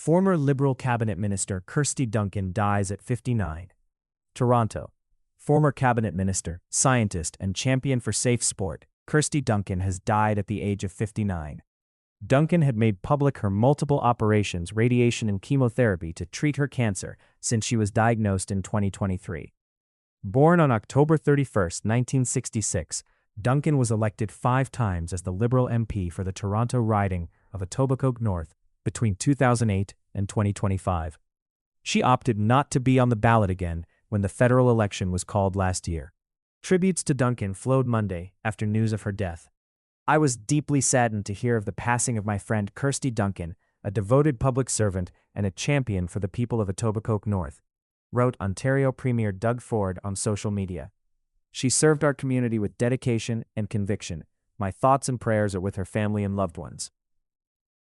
Former Liberal Cabinet Minister Kirsty Duncan dies at 59. Toronto. Former Cabinet Minister, scientist, and champion for safe sport, Kirsty Duncan has died at the age of 59. Duncan had made public her multiple operations, radiation, and chemotherapy to treat her cancer since she was diagnosed in 2023. Born on October 31, 1966, Duncan was elected 5 times as the Liberal MP for the Toronto riding of Etobicoke North between 2008 and 2025. She opted not to be on the ballot again when the federal election was called last year. Tributes to Duncan flowed Monday after news of her death. "I was deeply saddened to hear of the passing of my friend Kirsty Duncan, a devoted public servant and a champion for the people of Etobicoke North," wrote Ontario Premier Doug Ford on social media. "She served our community with dedication and conviction. My thoughts and prayers are with her family and loved ones."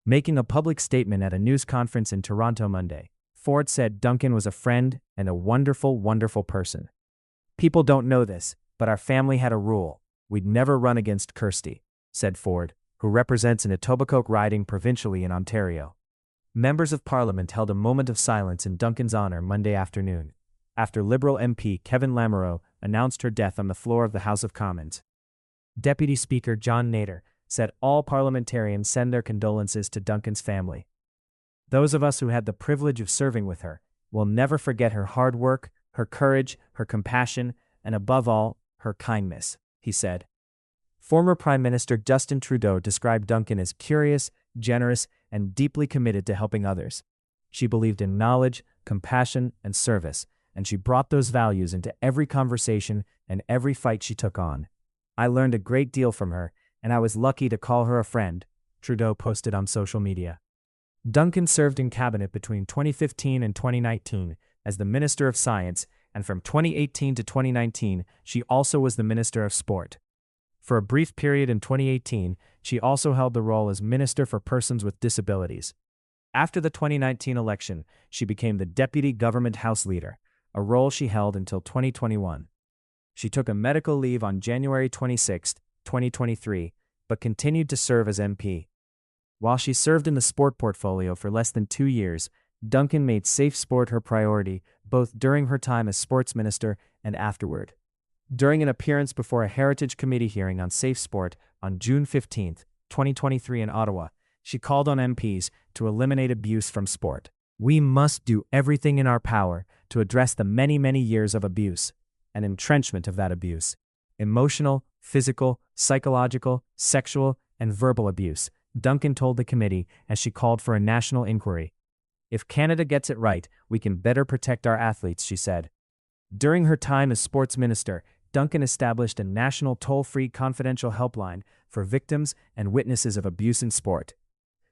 Making a public statement at a news conference in Toronto Monday, Ford said Duncan was a friend and a wonderful, wonderful person. "People don't know this, but our family had a rule. We'd never run against Kirsty," said Ford, who represents an Etobicoke riding provincially in Ontario. Members of Parliament held a moment of silence in Duncan's honor Monday afternoon, after Liberal MP Kevin Lamoureux announced her death on the floor of the House of Commons. Deputy Speaker John Nader said all parliamentarians send their condolences to Duncan's family. "Those of us who had the privilege of serving with her will never forget her hard work, her courage, her compassion, and above all, her kindness," he said. Former Prime Minister Justin Trudeau described Duncan as curious, generous, and deeply committed to helping others. "She believed in knowledge, compassion, and service, and she brought those values into every conversation and every fight she took on. I learned a great deal from her, and I was lucky to call her a friend," Trudeau posted on social media. Duncan served in cabinet between 2015 and 2019 as the Minister of Science, and from 2018 to 2019, she also was the Minister of Sport. For a brief period in 2018, she also held the role as Minister for Persons with Disabilities. After the 2019 election, she became the Deputy Government House Leader, a role she held until 2021. She took a medical leave on January 26, 2023, but continued to serve as MP. While she served in the sport portfolio for less than 2 years, Duncan made safe sport her priority, both during her time as sports minister and afterward. During an appearance before a Heritage Committee hearing on safe sport on June 15, 2023 in Ottawa, she called on MPs to eliminate abuse from sport. "We must do everything in our power to address the many, many years of abuse and entrenchment of that abuse. Emotional, physical, psychological, sexual, and verbal abuse," Duncan told the committee as she called for a national inquiry. "If Canada gets it right, we can better protect our athletes," she said. During her time as sports minister, Duncan established a national toll-free confidential helpline for victims and witnesses of abuse in sport.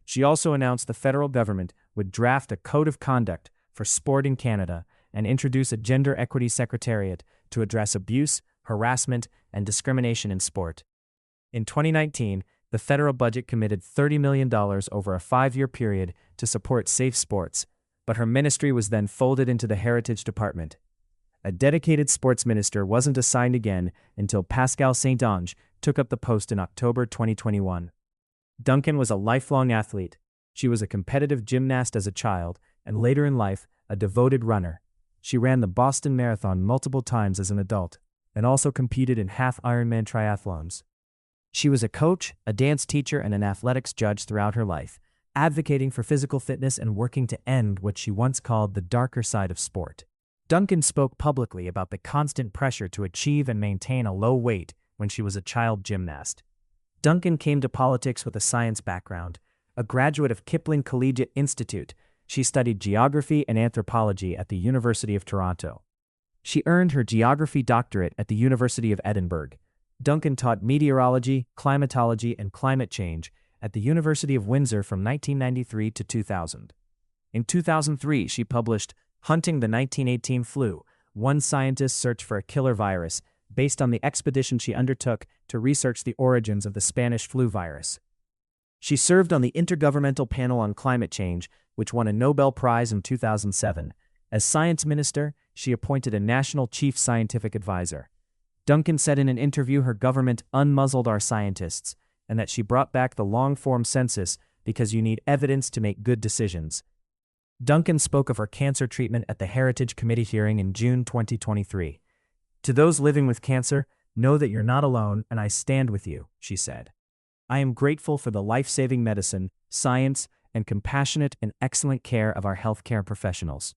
She also announced the federal government would draft a code of conduct for sport in Canada and introduce a gender equity secretariat to address abuse, harassment, and discrimination in sport. In 2019, the federal budget committed $30 million over a 5-year period to support safe sports, but her ministry was then folded into the Heritage Department. A dedicated sports minister wasn't assigned again until Pascal Saint-Onge took up the post in October 2021. Duncan was a lifelong athlete. She was a competitive gymnast as a child, and later in life, a devoted runner. She ran the Boston Marathon multiple times as an adult, and also competed in half-Ironman triathlons. She was a coach, a dance teacher, and an athletics judge throughout her life, advocating for physical fitness and working to end what she once called the darker side of sport. Duncan spoke publicly about the constant pressure to achieve and maintain a low weight when she was a child gymnast. Duncan came to politics with a science background. A graduate of Kipling Collegiate Institute, she studied geography and anthropology at the University of Toronto. She earned her geography doctorate at the University of Edinburgh. Duncan taught meteorology, climatology, and climate change at the University of Windsor from 1993 to 2000. In 2003, she published Hunting the 1918 Flu, One Scientist's Search for a Killer Virus, based on the expedition she undertook to research the origins of the Spanish flu virus. She served on the Intergovernmental Panel on Climate Change, which won a Nobel Prize in 2007. As science minister, she appointed a national chief scientific advisor. Duncan said in an interview her government unmuzzled our scientists, and that she brought back the long-form census because you need evidence to make good decisions. Duncan spoke of her cancer treatment at the Heritage Committee hearing in June 2023. "To those living with cancer, know that you're not alone and I stand with you," she said. "I am grateful for the life-saving medicine, science, and compassionate and excellent care of our healthcare professionals.